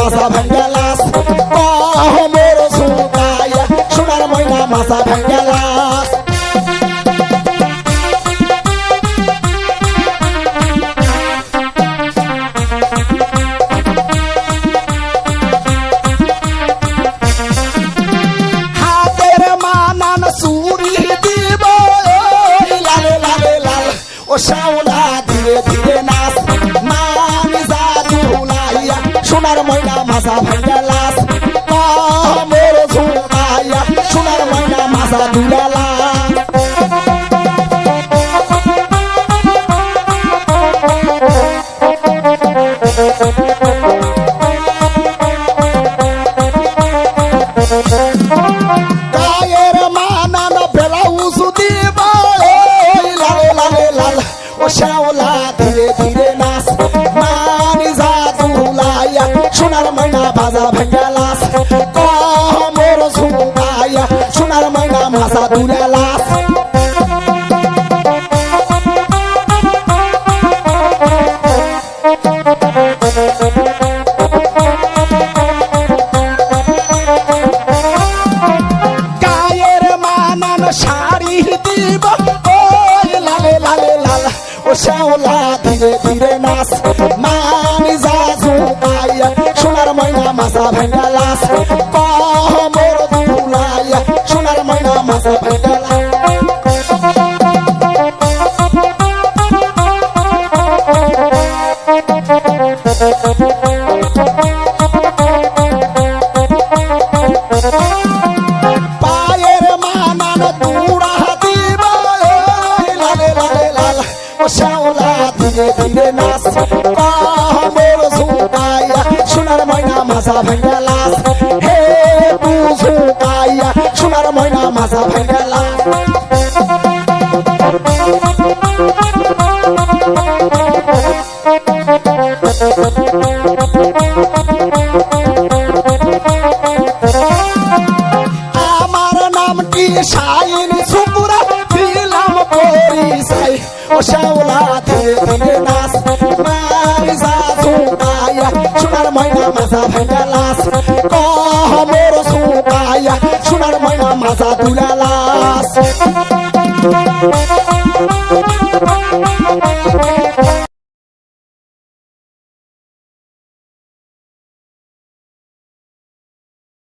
মাছা ভাঙ্গালাস মোর ঝুঁকাইয়া সোনার ময়না মাছা ভাঙ্গালাস হাতের মানান চুরি দিব লালে লালে লাল ও শাওলা ধীরে ধীরে নাচ মানি জাদু লাইয়া সোনার ময়না মাছা ভাঙ্গালাস মোর ঝুঁকাইয়া সোনার ময়না মাছা দুলালাস গায়ের মানান ব্লাউজ দিব লালে লালে লাল ও শাওলা ধীরে ধীরে নাচ মানি জাদু লাইয়া সোনার ময়না বাজা ভাঙ্গালাস মোর ঝুঁকাইয়া সোনার ময়না মাছা দুলালাস গায়ের মানান শাড়ি দিব লালে লালে লাল ও শাওলা ধীরে ধীরে নাচ মানি জাদু লাইয়া সোনার ময়না মাছা ভাঙ্গালাস মোর দুলাইয়া সোনার ময়না মাছা ভাঙ্গালাস পায়ের মানান তুড়া দিব লালে লালে লাল ও শাওলা ধীরে ধীরে নাচ মোর ঝুঁকাইয়া সোনার ময়না মাছা ভাঙ্গালাস হে তু ঝুঁকাইয়া সোনার ময়না মাছা ভাঙ্গালাস আমার নামটি শাইন সুপুরা দিলাম পরিচয় ও শাওলা ধীরে ধীরে নাচ মারি জাদু গায়া সোনার ময়না মাছা ভাঙ্গালাস